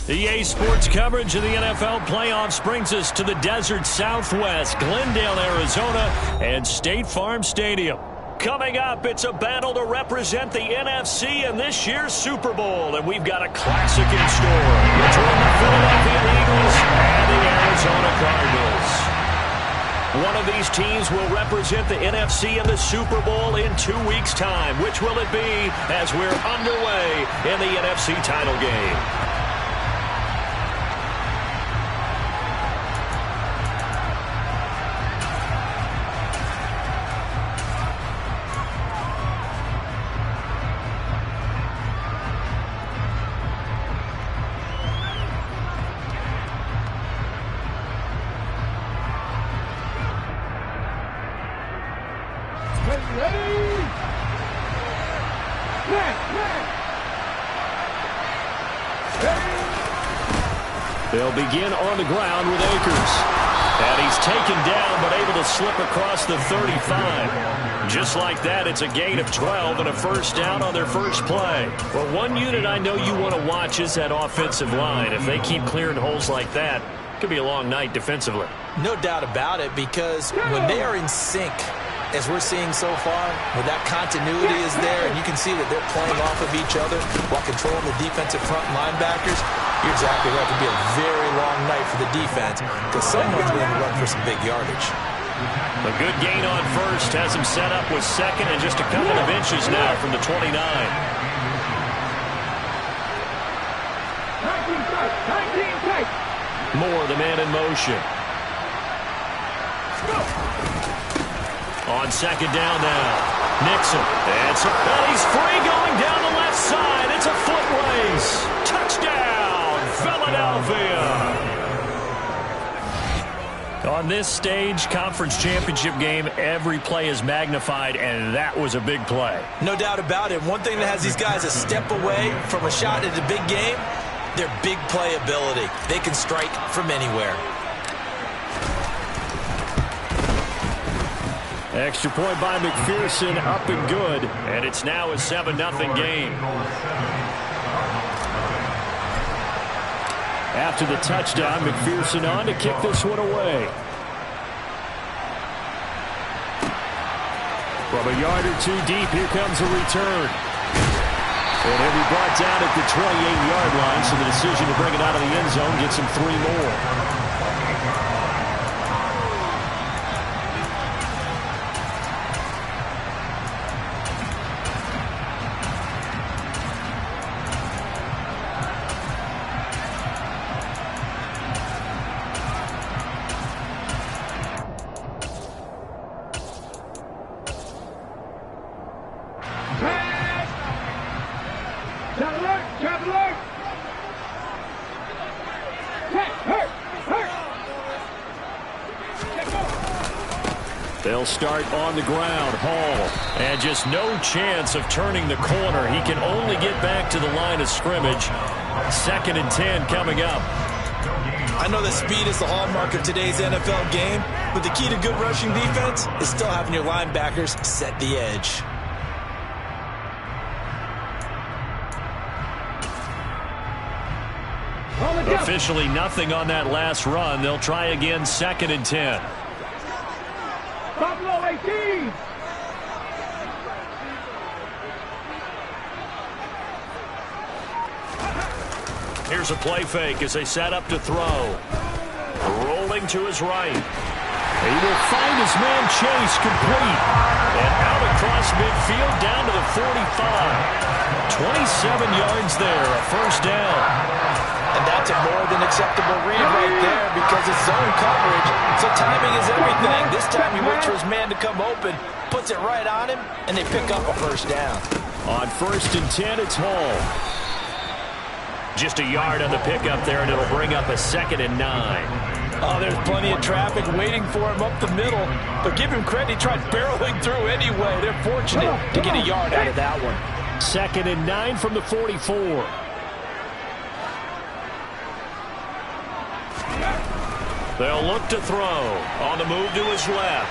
EA Sports coverage of the NFL playoffs brings us to the desert Southwest, Glendale, Arizona, and State Farm Stadium. Coming up, it's a battle to represent the NFC in this year's Super Bowl, and we've got a classic in store between the Philadelphia Eagles and the Arizona Cardinals. One of these teams will represent the NFC in the Super Bowl in 2 weeks' time. Which will it be as we're underway in the NFC title game? They'll begin on the ground with Akers. And he's taken down, but able to slip across the 35. Just like that, it's a gain of 12 and a first down on their first play. Well, one unit I know you want to watch is that offensive line. If they keep clearing holes like that, it could be a long night defensively. No doubt about it, because when they are in sync, as we're seeing so far, where that continuity is there, and you can see that they're playing off of each other while controlling the defensive front linebackers, you're exactly right. It could be a very long night for the defense because someone's going to run for some big yardage. A good gain on first has him set up with second and just a couple of inches now from the 29. Moore, the man in motion. On second down now. Nixon. And he's free going down the left side. It's a foot race. Touchdown, Philadelphia. On this stage, conference championship game, every play is magnified, and that was a big play. No doubt about it. One thing that has these guys a step away from a shot at a big game, their big play ability. They can strike from anywhere. Extra point by McPherson, up and good. And it's now a 7-0 game. After the touchdown, McPherson on to kick this one away. From a yard or two deep, here comes a return. And he'll be brought down at the 28-yard line, so the decision to bring it out of the end zone gets him 3 more. They'll start on the ground. Hall. And just no chance of turning the corner. He can only get back to the line of scrimmage. 2nd and 10 coming up. I know that speed is the hallmark of today's NFL game, but the key to good rushing defense is still having your linebackers set the edge. Officially nothing on that last run. They'll try again 2nd and 10. Buffalo 18. Here's a play fake as they set up to throw. Rolling to his right. He will find his man Chase complete. And out across midfield down to the 45. 27 yards there, a first down. And that's a more than acceptable read right there because it's zone coverage. So timing is everything. This time he waits for his man to come open, puts it right on him, and they pick up a first down. On 1st and 10, it's Hall. Just a yard on the pickup there, and it'll bring up a 2nd and 9. Oh, there's plenty of traffic waiting for him up the middle. But give him credit, he tried barreling through anyway. They're fortunate to get a yard out of that one. 2nd and 9 from the 44. They'll look to throw. On the move to his left.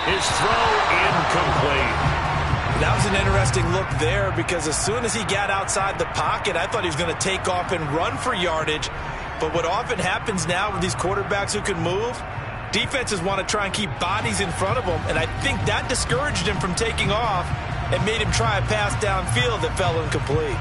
His throw incomplete. That was an interesting look there because as soon as he got outside the pocket, I thought he was going to take off and run for yardage. But what often happens now with these quarterbacks who can move, defenses want to try and keep bodies in front of them, and I think that discouraged him from taking off and made him try a pass downfield that fell incomplete.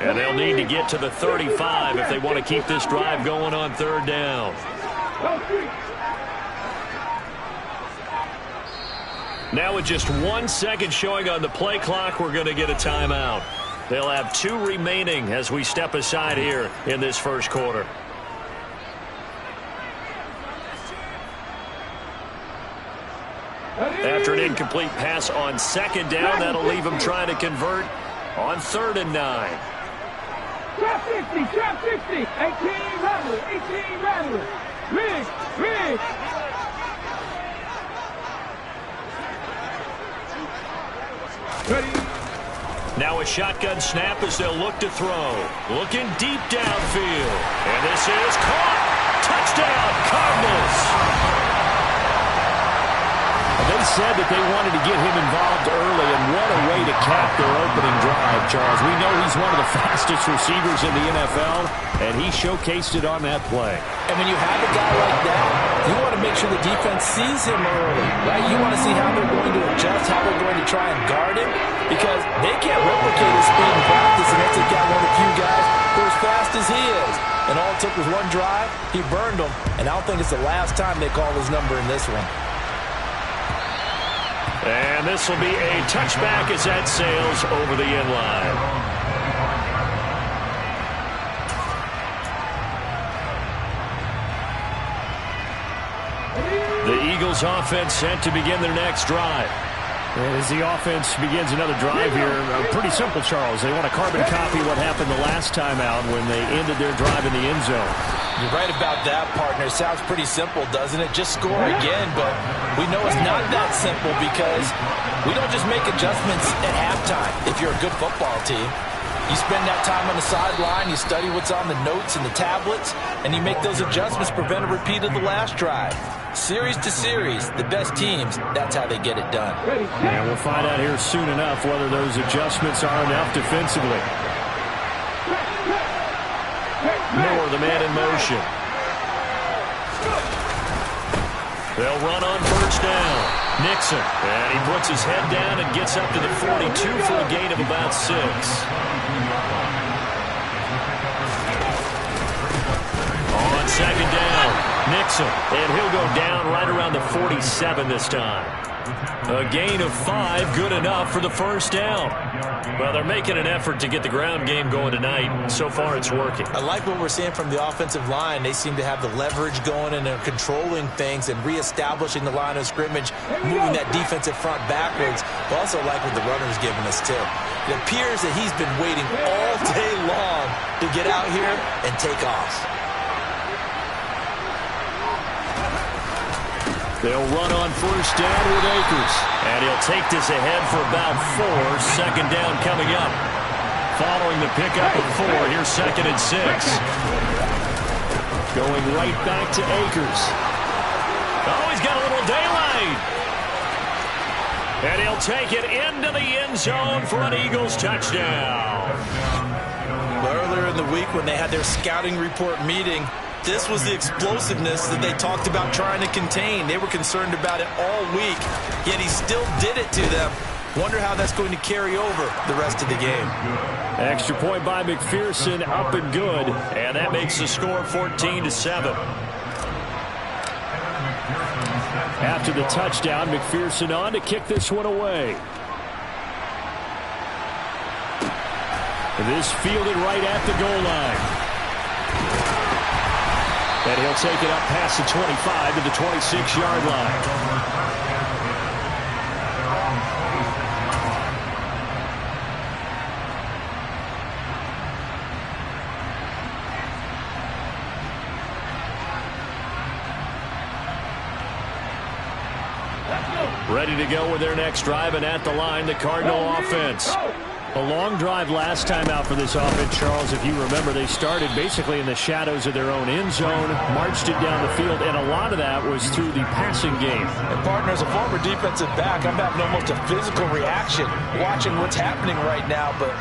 And they'll need to get to the 35 if they want to keep this drive going on third down. Now with just 1 second showing on the play clock, we're going to get a timeout. They'll have 2 remaining as we step aside here in this first quarter. After an incomplete pass on second down, that'll leave them trying to convert on 3rd and 9. Trap 60, trap 60, 18 rattler, 18 rattler, rig. Ready. Now a shotgun snap as they'll look to throw. Looking deep downfield. And this is caught. Touchdown, Cardinals. They said that they wanted to get him involved early, and what a way to cap their opening drive, Charles. We know he's one of the fastest receivers in the NFL, and he showcased it on that play. And when you have a guy like that, you want to make sure the defense sees him early, right? You want to see how they're going to adjust, how they're going to try and guard him, because they can't replicate his speed in practice, and that's got one of the few guys who are as fast as he is. And all it took was one drive, he burned them, and I don't think it's the last time they call his number in this one. And this will be a touchback as that sails over the end line. The Eagles offense set to begin their next drive. As the offense begins another drive here, pretty simple, Charles. They want to carbon copy what happened the last time out when they ended their drive in the end zone. You're right about that, partner. Sounds pretty simple, doesn't it? Just score again, but we know it's not that simple because we don't just make adjustments at halftime if you're a good football team. You spend that time on the sideline, you study what's on the notes and the tablets, and you make those adjustments, prevent a repeat of the last drive. Series to series, the best teams, that's how they get it done. And we'll find out here soon enough whether those adjustments are enough defensively. Moore, the man in motion. They'll run on first down. Nixon, and he puts his head down and gets up to the 42 for a gain of about 6. On second down, Nixon, and he'll go down right around the 47 this time. A gain of 5, good enough for the first down. Well, they're making an effort to get the ground game going tonight. So far, it's working. I like what we're seeing from the offensive line. They seem to have the leverage going, and they're controlling things and reestablishing the line of scrimmage, moving that defensive front backwards. But also like what the runner's giving us, too. It appears that he's been waiting all day long to get out here and take off. They'll run on first down with Akers. And he'll take this ahead for about 4. Second down coming up. Following the pickup of 4, here's 2nd and 6. Going right back to Akers. Oh, he's got a little daylight. And he'll take it into the end zone for an Eagles touchdown. Earlier in the week when they had their scouting report meeting, this was the explosiveness that they talked about trying to contain. They were concerned about it all week, yet he still did it to them. Wonder how that's going to carry over the rest of the game. Extra point by McPherson, up and good. And that makes the score 14-7. After the touchdown, McPherson on to kick this one away. This fielded right at the goal line. And he'll take it up past the 25 to the 26-yard line. Ready to go with their next drive, and at the line, the Cardinal offense. A long drive last time out for this offense, Charles. If you remember, they started basically in the shadows of their own end zone, marched it down the field, and a lot of that was through the passing game. And partner, as a former defensive back, I'm having almost a physical reaction watching what's happening right now. But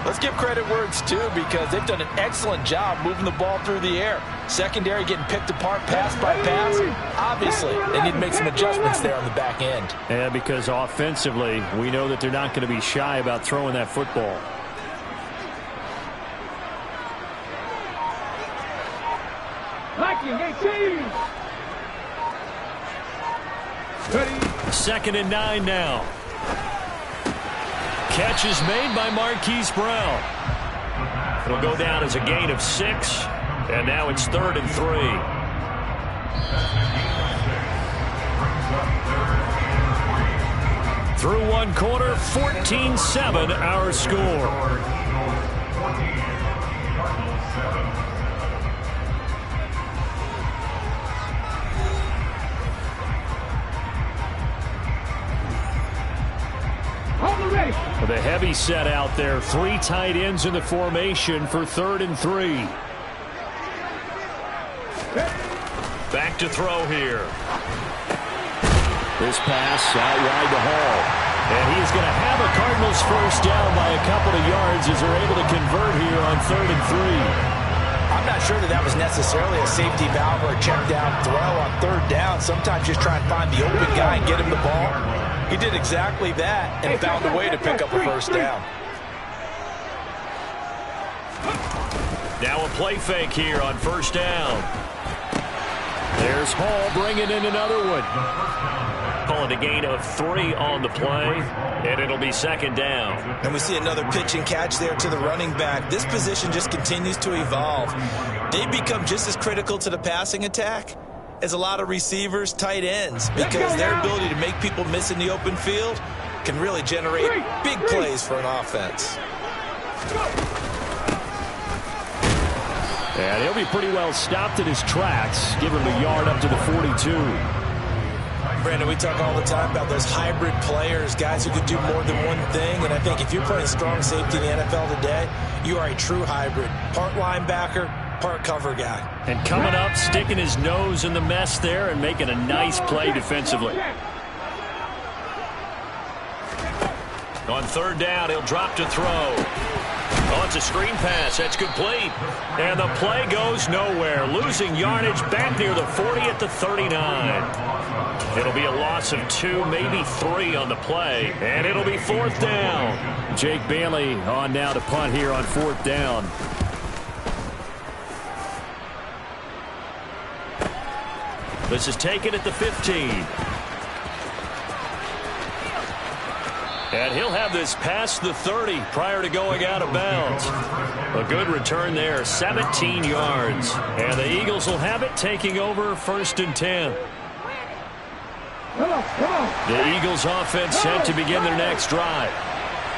let's give credit where it's due, because they've done an excellent job moving the ball through the air. Secondary getting picked apart pass by pass. Obviously, they need to make some adjustments there on the back end. Yeah, because offensively, we know that they're not going to be shy about throwing that football. Liking 18. 2nd and 9 now. Catch is made by Marquise Brown. It'll go down as a gain of 6, and now it's 3rd and 3. Through one quarter, 14-7 our score. With a heavy set out there, 3 tight ends in the formation for 3rd and 3. Back to throw here. This pass out wide to Hall. And he's going to have a Cardinals first down by a couple of yards as they're able to convert here on 3rd and 3. I'm not sure that was necessarily a safety valve or a check down throw on 3rd down. Sometimes just try and find the open guy and get him the ball. He did exactly that and found a way to pick up a first down. Now a play fake here on 1st down. There's Hall bringing in another one. Calling a gain of 3 on the play, and it'll be 2nd down. And we see another pitch and catch there to the running back. This position just continues to evolve. They become just as critical to the passing attack as a lot of receivers, tight ends, because their ability to make people miss in the open field can really generate big plays for an offense. And he'll be pretty well stopped in his tracks. Give him a yard up to the 42. Brandon, we talk all the time about those hybrid players, guys who could do more than one thing. And I think if you're playing strong safety in the NFL today, you are a true hybrid. Part linebacker, part cover guy. And coming up, sticking his nose in the mess there and making a nice play defensively. On 3rd down, he'll drop to throw. Oh, it's a screen pass. That's complete. And the play goes nowhere. Losing yardage back near the 40 at the 39. It'll be a loss of 2, maybe 3 on the play. And it'll be 4th down. Jake Bailey on now to punt here on 4th down. This is taken at the 15. And he'll have this past the 30 prior to going out of bounds. A good return there, 17 yards. And the Eagles will have it, taking over 1st and 10. The Eagles offense set to begin their next drive.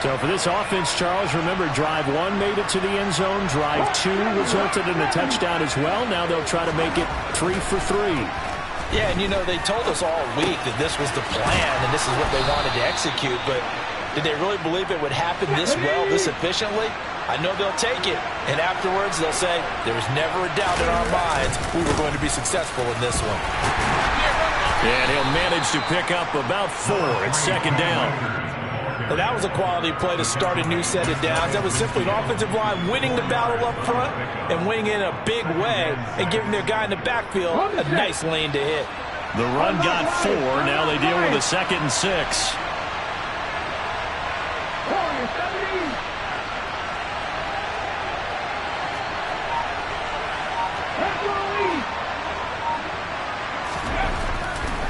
So for this offense, Charles, remember, drive 1 made it to the end zone. Drive 2 resulted in a touchdown as well. Now they'll try to make it 3 for 3. Yeah, and you know, they told us all week that this was the plan and this is what they wanted to execute, but did they really believe it would happen this well, this efficiently? I know they'll take it, and afterwards they'll say, there was never a doubt in our minds we were going to be successful in this one. And he'll manage to pick up about 4 at 2nd down. And that was a quality play to start a new set of downs. That was simply an offensive line winning the battle up front and winning in a big way and giving their guy in the backfield a nice lane to hit. The run got 4. Now they deal with a 2nd and 6.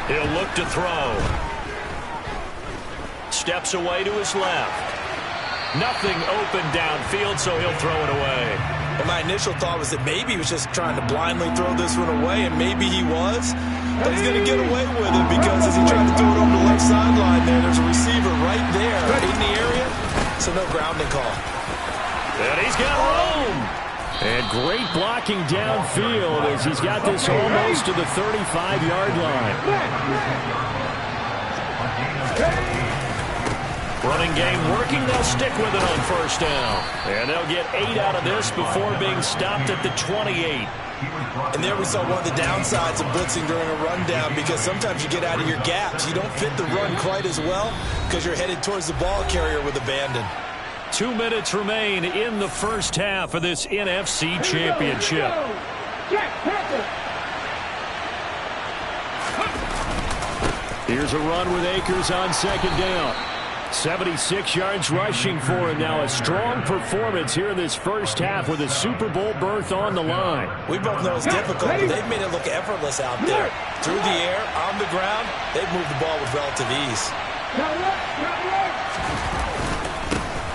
He'll look to throw. Steps away to his left. Nothing open downfield, so he'll throw it away. And my initial thought was that maybe he was just trying to blindly throw this one away, and maybe he was. But he's going to get away with it because as he tried to throw it over the left sideline there's a receiver right there in the area, so no grounding call. And he's got room. And great blocking downfield as he's got this almost to the 35-yard line. Running game working. They'll stick with it on first down. And they'll get 8 out of this before being stopped at the 28. And there we saw one of the downsides of blitzing during a rundown, because sometimes you get out of your gaps. You don't fit the run quite as well because you're headed towards the ball carrier with abandon. 2 minutes remain in the first half of this NFC Championship. Here's a run with Akers on second down. 76 yards rushing for him now. A strong performance here in this first half with a Super Bowl berth on the line. We both know it's difficult, but they've made it look effortless out there. Through the air, on the ground, they've moved the ball with relative ease.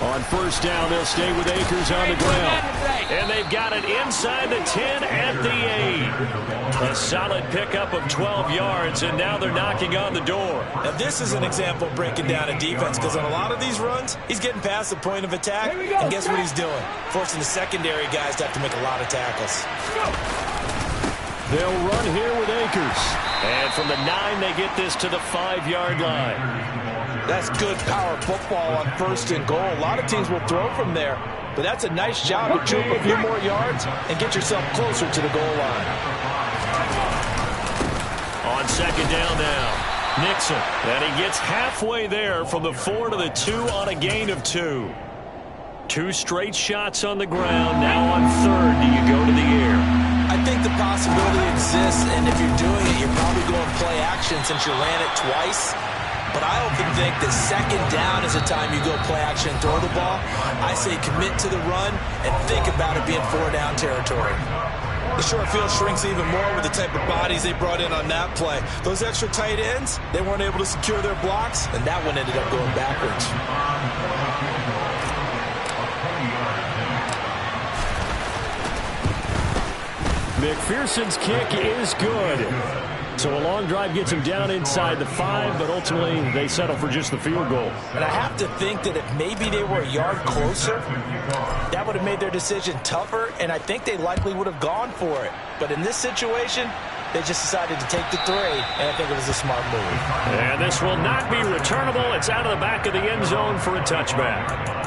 On first down, they'll stay with Akers on the ground. And they've got it inside the 10 at the 8. A solid pickup of 12 yards, and now they're knocking on the door. Now, this is an example of breaking down a defense, because on a lot of these runs, he's getting past the point of attack, and guess what he's doing? Forcing the secondary guys to have to make a lot of tackles. They'll run here with Akers. And from the 9, they get this to the 5-yard line. That's good power football on first and goal. A lot of teams will throw from there, but that's a nice job to troop a few more yards and get yourself closer to the goal line. On second down now, Nixon. And he gets halfway there from the 4 to the 2 on a gain of 2. 2 straight shots on the ground. Now on third, do you go to the air? I think the possibility exists, and if you're doing it, you're probably going play action since you ran it twice. But I often think that second down is the time you go play action and throw the ball. I say commit to the run and think about it being 4-down territory. The short field shrinks even more with the type of bodies they brought in on that play. Those extra tight ends, they weren't able to secure their blocks, and that one ended up going backwards. McPherson's kick is good. So a long drive gets him down inside the 5, but ultimately they settle for just the field goal. And I have to think that if maybe they were a yard closer, that would have made their decision tougher, and I think they likely would have gone for it. But in this situation, they just decided to take the 3, and I think it was a smart move. And this will not be returnable. It's out of the back of the end zone for a touchback.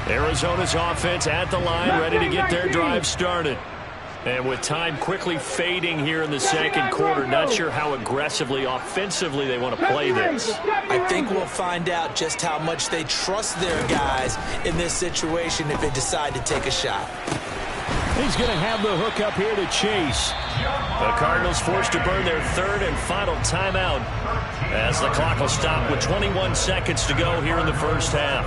Arizona's offense at the line, ready to get their drive started. And with time quickly fading here in the second quarter, not sure how aggressively, offensively they want to play this. I think we'll find out just how much they trust their guys in this situation if they decide to take a shot. He's going to have the hook up here to Chase. The Cardinals forced to burn their 3rd and final timeout as the clock will stop with 21 seconds to go here in the first half.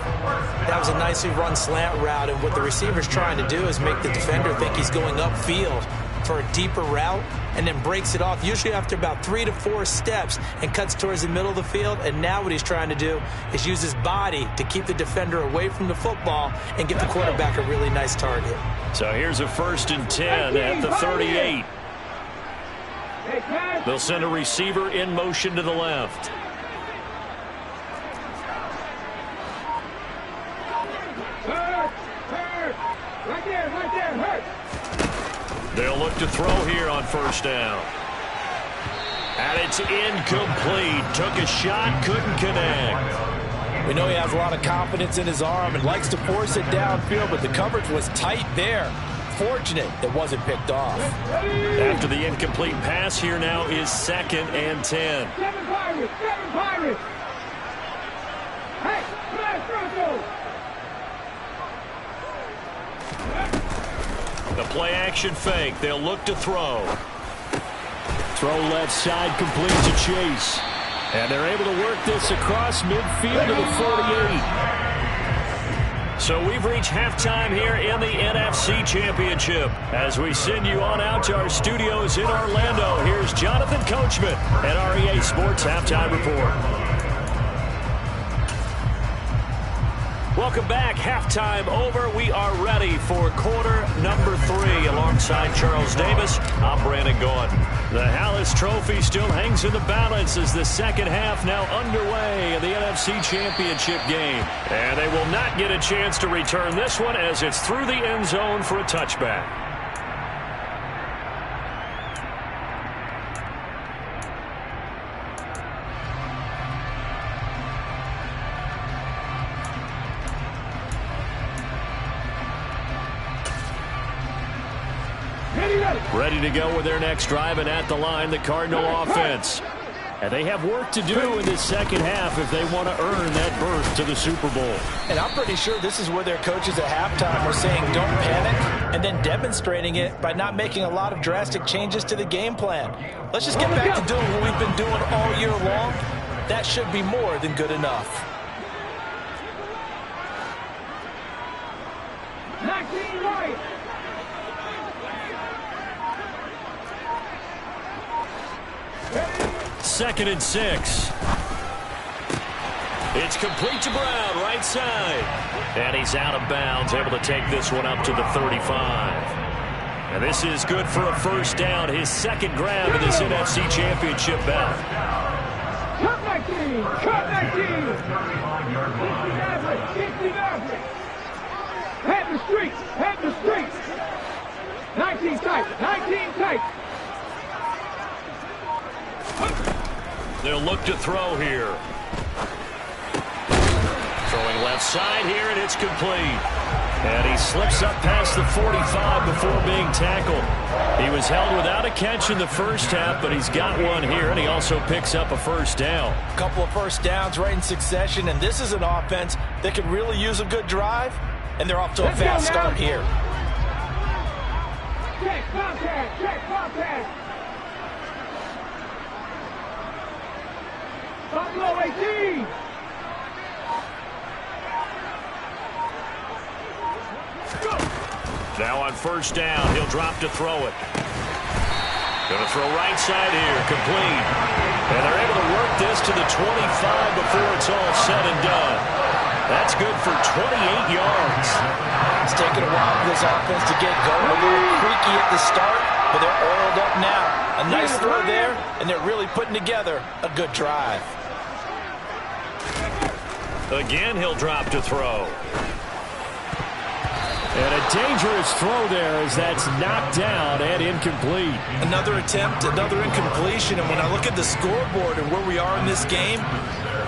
That was a nicely run slant route, and what the receiver's trying to do is make the defender think he's going upfield for a deeper route and then breaks it off, usually after about 3 to 4 steps, and cuts towards the middle of the field. And now what he's trying to do is use his body to keep the defender away from the football and give the quarterback a really nice target. So here's a 1st and 10 at the 38. They'll send a receiver in motion to the left. They'll look to throw here on first down. And it's incomplete. Took a shot, couldn't connect. We know he has a lot of confidence in his arm and likes to force it downfield, but the coverage was tight there. Fortunate it wasn't picked off. After the incomplete pass, here now is 2nd and 10. Seven Pirates! Hey, smash Bronco! The play-action fake. They'll look to throw. Throw left side, complete to Chase. And they're able to work this across midfield to the 48. So we've reached halftime here in the NFC Championship. As we send you on out to our studios in Orlando, here's Jonathan Coachman at REA Sports Halftime Report. Welcome back. Halftime over. We are ready for quarter number 3. Alongside Charles Davis, I'm Brandon Gordon. The Hallis Trophy still hangs in the balance as the second half now underway in the NFC Championship game. And they will not get a chance to return this one as it's through the end zone for a touchback. Ready to go with their next drive, and at the line, the Cardinal offense. And they have work to do in this second half if they want to earn that berth to the Super Bowl. And I'm pretty sure this is where their coaches at halftime were saying don't panic, and then demonstrating it by not making a lot of drastic changes to the game plan. Let's just get back to doing what we've been doing all year long. That should be more than good enough. 19 right. Second and 6. It's complete to Brown, right side. And he's out of bounds, able to take this one up to the 35. And this is good for a first down, his second grab in this NFC Championship bout. Cut 19. Cut 19. 60 average. Head the streets. Head the streets. 19 tight. 19 tight. They'll look to throw here. Throwing left side here, and it's complete. And he slips up past the 45 before being tackled. He was held without a catch in the first half, but he's got one here, and he also picks up a first down. A couple of first downs right in succession, and this is an offense that could really use a good drive, and they're off to a fast start here. Check contact. Check contact. Buffalo 18. Now on first down, he'll drop to throw it. Going to throw right side here, complete. And they're able to work this to the 25 before it's all said and done. That's good for 28 yards. It's taken a while for this offense to get going. A little creaky at the start, but they're oiled up now. A nice throw there, and they're really putting together a good drive. Again, he'll drop to throw. And a dangerous throw there as that's knocked down and incomplete. Another attempt, another incompletion, and when I look at the scoreboard and where we are in this game,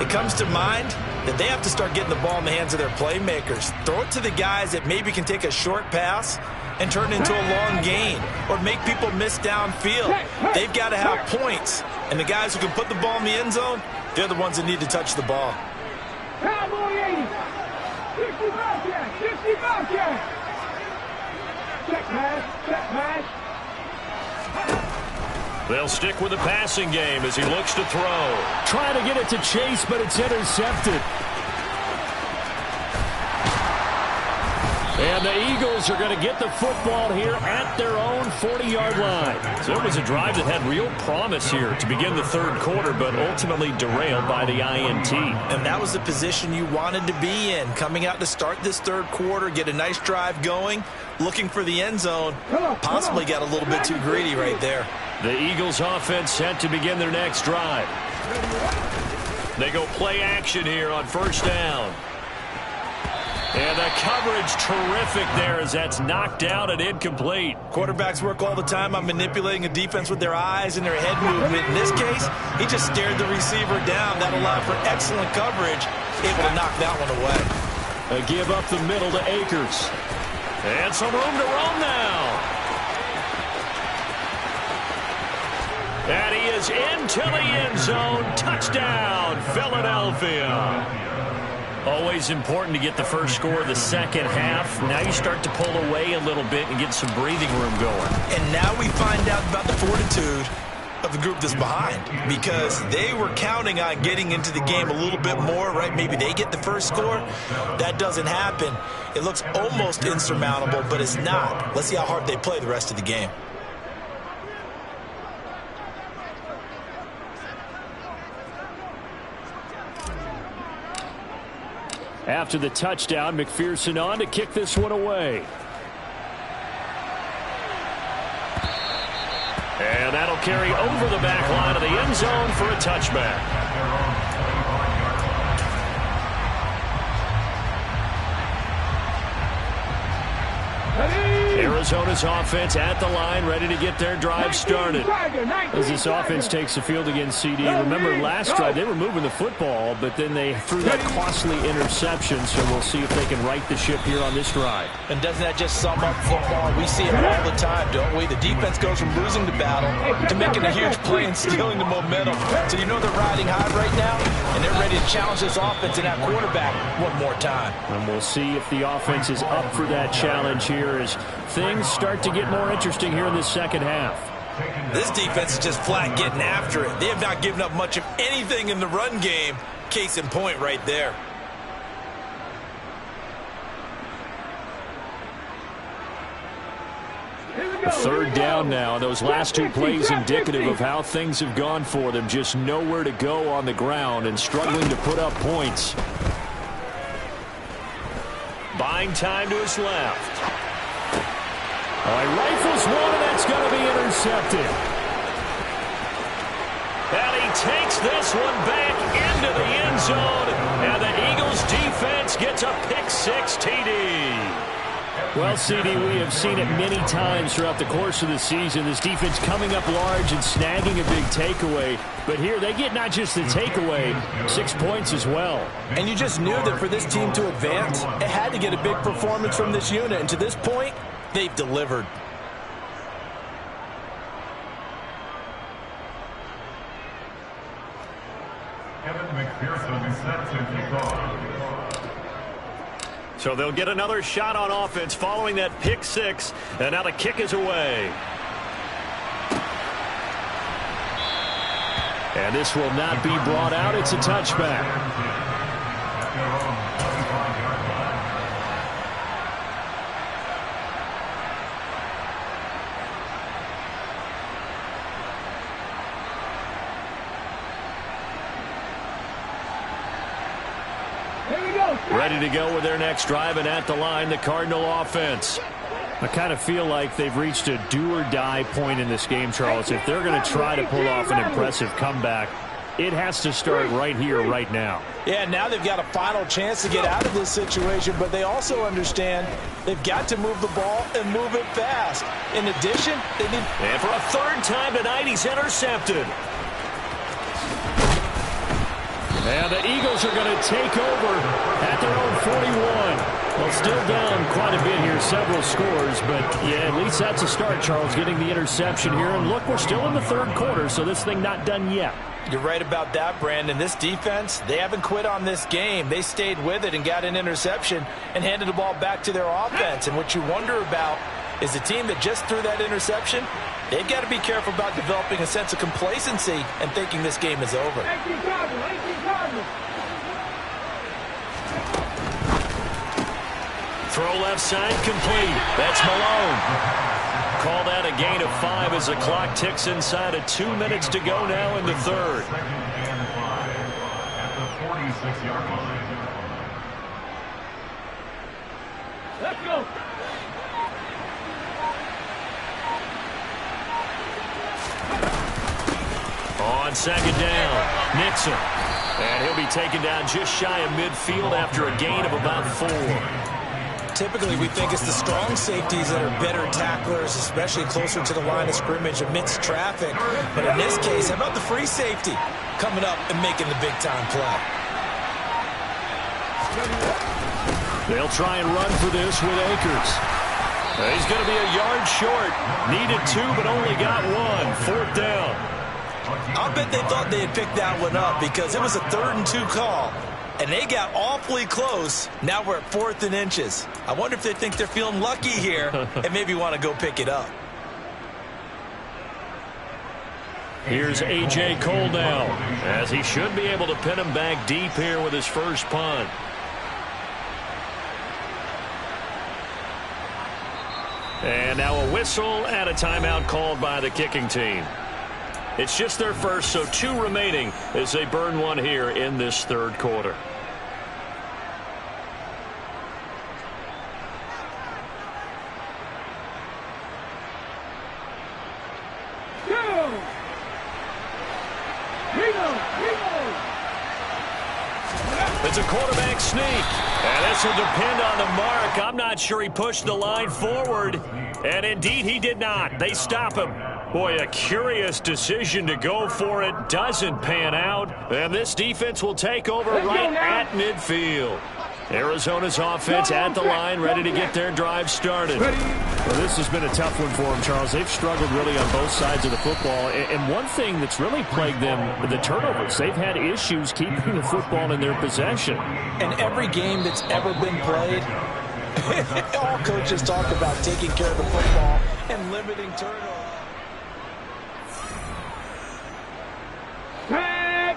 it comes to mind that they have to start getting the ball in the hands of their playmakers. Throw it to the guys that maybe can take a short pass and turn it into a long gain or make people miss downfield. They've got to have points, and the guys who can put the ball in the end zone, they're the ones that need to touch the ball. Cowboy 80. 60 Bobcat. 60 Bobcat. Check pass. Check pass. They'll stick with the passing game as he looks to throw. Trying to get it to Chase, but it's intercepted. And the Eagles are going to get the football here at their own 40-yard line. So it was a drive that had real promise here to begin the third quarter, but ultimately derailed by the INT. And that was the position you wanted to be in, coming out to start this third quarter, get a nice drive going, looking for the end zone. Possibly got a little bit too greedy right there. The Eagles offense set to begin their next drive. They go play action here on first down. And the coverage terrific there as that's knocked out and incomplete. Quarterbacks work all the time on manipulating a defense with their eyes and their head movement. In this case, he just stared the receiver down. That allowed for excellent coverage, able to knock that one away. A give up the middle to Akers. And some room to roam now. And he is into the end zone. Touchdown, Philadelphia. Always important to get the first score of the second half. Now you start to pull away a little bit and get some breathing room going. And now we find out about the fortitude of the group that's behind, because they were counting on getting into the game a little bit more, right? Maybe they get the first score. That doesn't happen. It looks almost insurmountable, but it's not. Let's see how hard they play the rest of the game. After the touchdown, McPherson on to kick this one away. And that'll carry over the back line of the end zone for a touchback. Arizona's offense at the line, ready to get their drive started. As this offense takes the field against CD, remember last drive they were moving the football, but then they threw that costly interception, so we'll see if they can right the ship here on this drive. And doesn't that just sum up football? We see it all the time, don't we? The defense goes from losing the battle to making a huge play and stealing the momentum. So you know they're riding high right now, and they're ready to challenge this offense and that quarterback one more time. And we'll see if the offense is up for that challenge here as things start to get more interesting here in the second half. This defense is just flat getting after it. They have not given up much of anything in the run game. Case in point right there. Third down now. Those last two plays indicative of how things have gone for them. Just nowhere to go on the ground and struggling to put up points. Buying time to his left. Oh, he rifles one, and that's going to be intercepted. And he takes this one back into the end zone, and the Eagles defense gets a pick-6 TD. Well, CD, we have seen it many times throughout the course of the season. This defense coming up large and snagging a big takeaway. But here they get not just the takeaway, 6 points as well. And you just knew that for this team to advance, it had to get a big performance from this unit. And to this point, they've delivered. So they'll get another shot on offense following that pick-6, and now the kick is away. And this will not be brought out. It's a touchback. Ready to go with their next drive, and at the line, the Cardinal offense. I kind of feel like they've reached a do-or-die point in this game, Charles. If they're going to try to pull off an impressive comeback, it has to start right here, right now. Yeah, now they've got a final chance to get out of this situation, but they also understand they've got to move the ball and move it fast. In addition, they need... And for a third time tonight, he's intercepted. And the Eagles are going to take over at their own 41. Well, still down quite a bit here, several scores, but yeah, at least that's a start, Charles, getting the interception here. And look, we're still in the third quarter, so this thing not done yet. You're right about that, Brandon. This defense, they haven't quit on this game. They stayed with it and got an interception and handed the ball back to their offense. And what you wonder about is the team that just threw that interception, they've got to be careful about developing a sense of complacency and thinking this game is over. Throw left side complete. That's Malone. Call that a gain of 5 as the clock ticks inside of 2 minutes to go now in the third. Let's go. On second down, Nixon. And he'll be taken down just shy of midfield after a gain of about 4. Typically, we think it's the strong safeties that are better tacklers, especially closer to the line of scrimmage amidst traffic. But in this case, how about the free safety coming up and making the big-time play? They'll try and run for this with Akers. He's going to be a yard short. Needed 2, but only got 1. 4th down. I'll bet they thought they had picked that one up because it was a 3rd and 2 call. And they got awfully close. Now we're at 4th and inches. I wonder if they think they're feeling lucky here and maybe want to go pick it up. Here's A.J. Cole now, as he should be able to pin him back deep here with his first punt. And now a whistle and a timeout called by the kicking team. It's just their first, so 2 remaining as they burn one here in this third quarter. sneak. And this will depend on the mark. I'm not sure he pushed the line forward. And indeed, he did not. They stop him. Boy, a curious decision to go for it. Doesn't pan out. And this defense will take over right at midfield. Arizona's offense at the line, ready to get their drive started. Well, this has been a tough one for them, Charles. They've struggled really on both sides of the football. And one thing that's really plagued them, the turnovers. They've had issues keeping the football in their possession. And every game that's ever been played, all coaches talk about taking care of the football and limiting turnovers. Tag!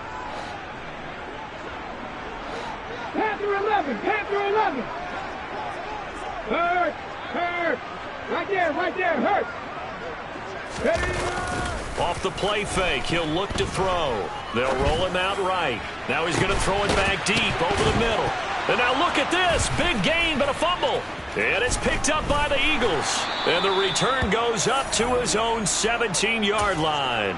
Panther 11! Panther 11! Hurt! Right there, hurt! Ready? Off the play fake, he'll look to throw. They'll roll him out right. Now he's going to throw it back deep over the middle. And now look at this. Big gain, but a fumble. And it's picked up by the Eagles. And the return goes up to his own 17-yard line.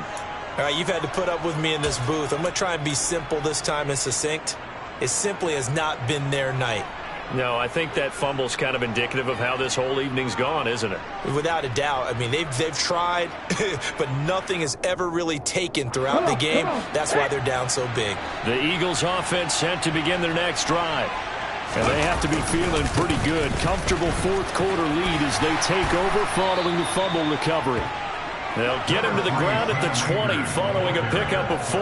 All right, you've had to put up with me in this booth. I'm going to try and be simple this time and succinct. It simply has not been their night. No, I think that fumble's kind of indicative of how this whole evening's gone, isn't it? Without a doubt. I mean, they've tried, but nothing has ever really taken throughout the game. That's why they're down so big. The Eagles offense set to begin their next drive. And they have to be feeling pretty good. Comfortable fourth-quarter lead as they take over following the fumble recovery. They'll get him to the ground at the 20 following a pickup of 4.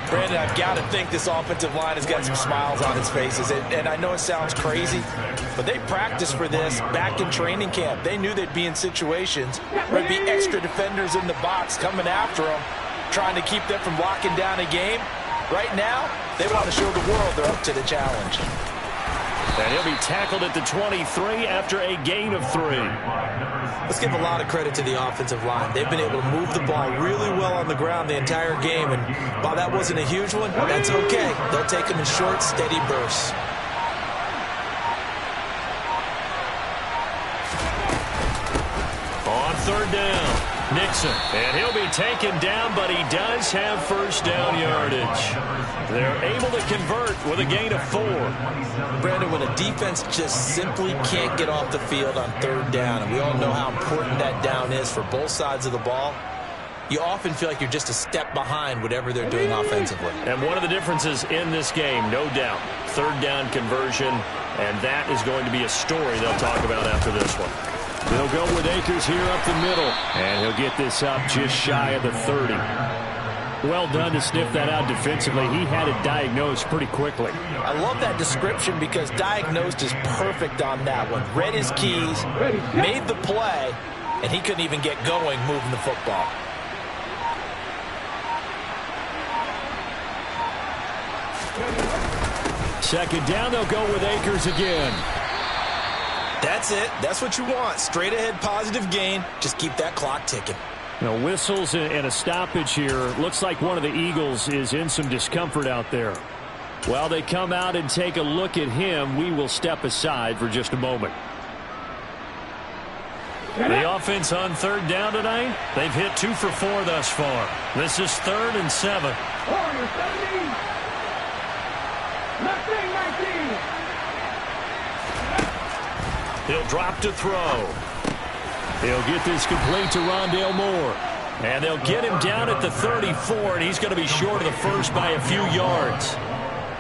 Brandon, I've got to think this offensive line has got some smiles on its faces. And I know it sounds crazy, but they practiced for this back in training camp. They knew they'd be in situations where there'd be extra defenders in the box coming after them, trying to keep them from locking down a game. Right now, they want to show the world they're up to the challenge. And he'll be tackled at the 23 after a gain of 3. Let's give a lot of credit to the offensive line. They've been able to move the ball really well on the ground the entire game. And while that wasn't a huge one, that's okay. They'll take them in short, steady bursts. On third down, Nixon. And he'll be taken down, but he does have first down yardage. They're able to convert with a gain of 4. Brandon, when a defense just simply can't get off the field on third down, and we all know how important that down is for both sides of the ball, you often feel like you're just a step behind whatever they're doing offensively. And one of the differences in this game, no doubt, third down conversion, and that is going to be a story they'll talk about after this one. They'll go with Akers here up the middle, and he'll get this up just shy of the 30. Well done to sniff that out defensively. He had it diagnosed pretty quickly. I love that description because diagnosed is perfect on that one. Read his keys, made the play, and he couldn't even get going moving the football. Second down, they'll go with Akers again. That's it. That's what you want. Straight ahead positive gain. Just keep that clock ticking. Now, whistles and a stoppage here. Looks like one of the Eagles is in some discomfort out there. While they come out and take a look at him, we will step aside for just a moment. The offense on third down tonight, they've hit 2 for 4 thus far. This is 3rd and 7. He'll drop to throw. He'll get this complete to Rondale Moore. And they'll get him down at the 34, and he's going to be short of the first by a few yards.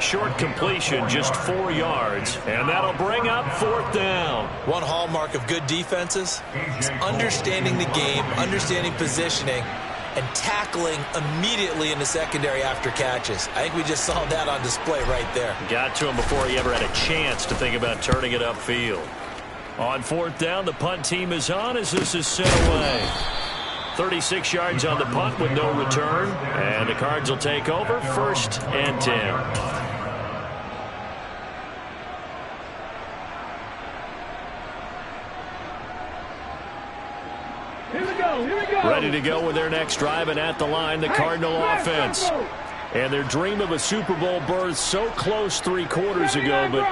Short completion, just 4 yards. And that'll bring up 4th down. One hallmark of good defenses is understanding the game, understanding positioning, and tackling immediately in the secondary after catches. I think we just saw that on display right there. Got to him before he ever had a chance to think about turning it upfield. On 4th down, the punt team is on as this is sent away. 36 yards on the punt with no return. And the Cards will take over 1st and 10. Here we go. Ready to go with their next drive, and at the line, the Cardinal offense. And their dream of a Super Bowl berth so close 3 quarters ago, but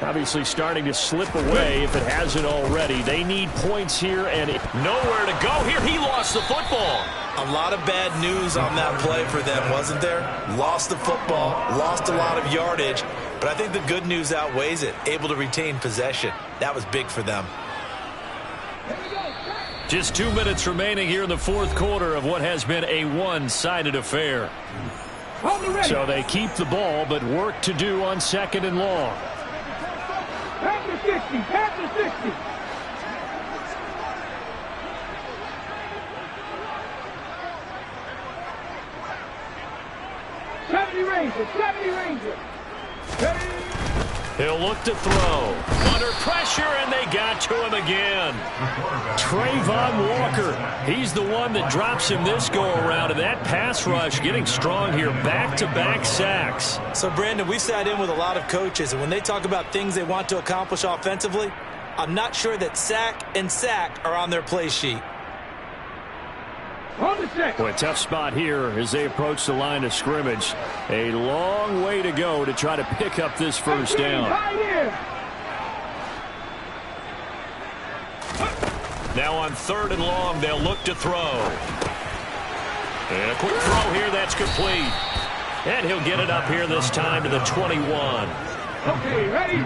obviously starting to slip away if it hasn't already. They need points here and nowhere to go here. He lost the football. A lot of bad news on that play for them, wasn't there? Lost the football, lost a lot of yardage. But I think the good news outweighs it. Able to retain possession. That was big for them. Just 2 minutes remaining here in the fourth quarter of what has been a one-sided affair. So they keep the ball, but work to do on second and long. Pass to 60. Pass to 60. He'll look to throw. Under pressure, and they got to him again. Trayvon Walker, he's the one that drops him this go-around, and that pass rush getting strong here. Back-to-back sacks. So, Brandon, we sat in with a lot of coaches, and when they talk about things they want to accomplish offensively, I'm not sure that sack and sack are on their play sheet. Boy, tough spot here as they approach the line of scrimmage. A long way to go to try to pick up this first down. Now on third and long, they'll look to throw. And a quick throw here, that's complete. And he'll get it up here this time to the 21. Okay, ready?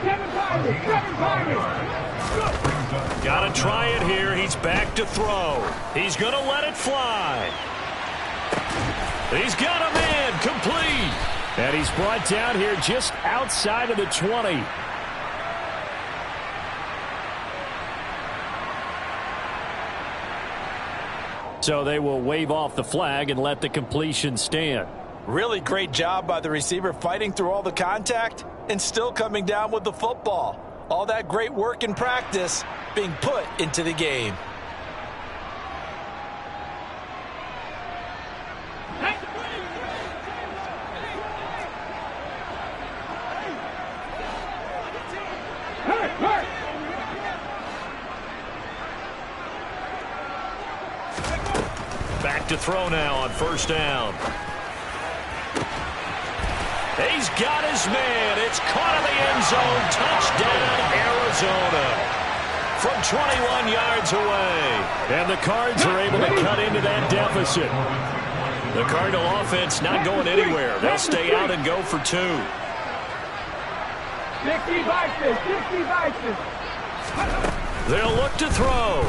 7-5. Got to try it here. He's back to throw. He's going to let it fly. He's got him in. Complete. And he's brought down here just outside of the 20. So they will wave off the flag and let the completion stand. Really great job by the receiver fighting through all the contact and still coming down with the football. All that great work in practice being put into the game. Back to throw now on first down. He's got his man. It's caught in the end zone. Touchdown, Arizona. From 21 yards away. And the Cards are able to cut into that deficit. The Cardinal offense not going anywhere. They'll stay out and go for two. 60 Vices. 60 Vices. They'll look to throw.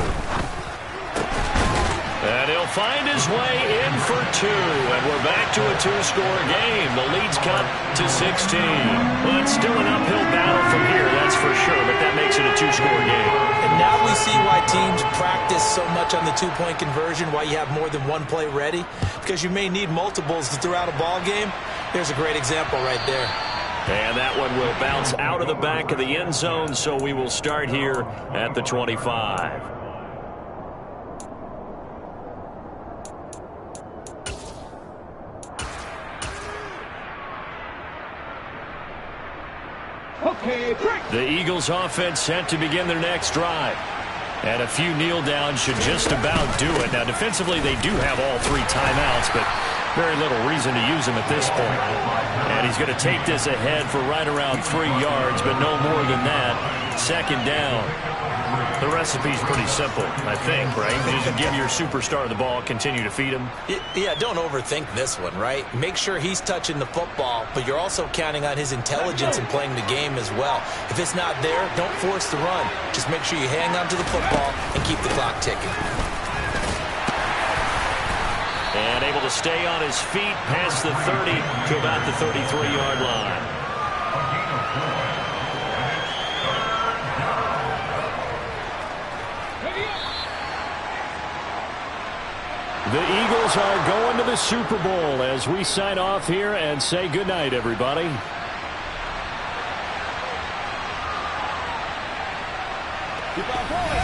And he'll find his way in for two. And we're back to a two-score game. The lead's cut to 16. Well, it's still an uphill battle from here, that's for sure. But that makes it a two-score game. And now we see why teams practice so much on the two-point conversion, why you have more than one play ready. Because you may need multiples throughout a ball game. There's a great example right there. And that one will bounce out of the back of the end zone. So we will start here at the 25. The Eagles offense set to begin their next drive. And a few kneel downs should just about do it. Now defensively they do have all three timeouts, but very little reason to use them at this point. And he's going to take this ahead for right around 3 yards, but no more than that. Second down. The recipe's pretty simple, I think, right? Just give your superstar the ball, continue to feed him. Yeah, don't overthink this one, right? Make sure he's touching the football, but you're also counting on his intelligence in playing the game as well. If it's not there, don't force the run. Just make sure you hang on to the football and keep the clock ticking. And able to stay on his feet past the 30 to about the 33-yard line. The Eagles are going to the Super Bowl as we sign off here and say goodnight, everybody. Keep on going.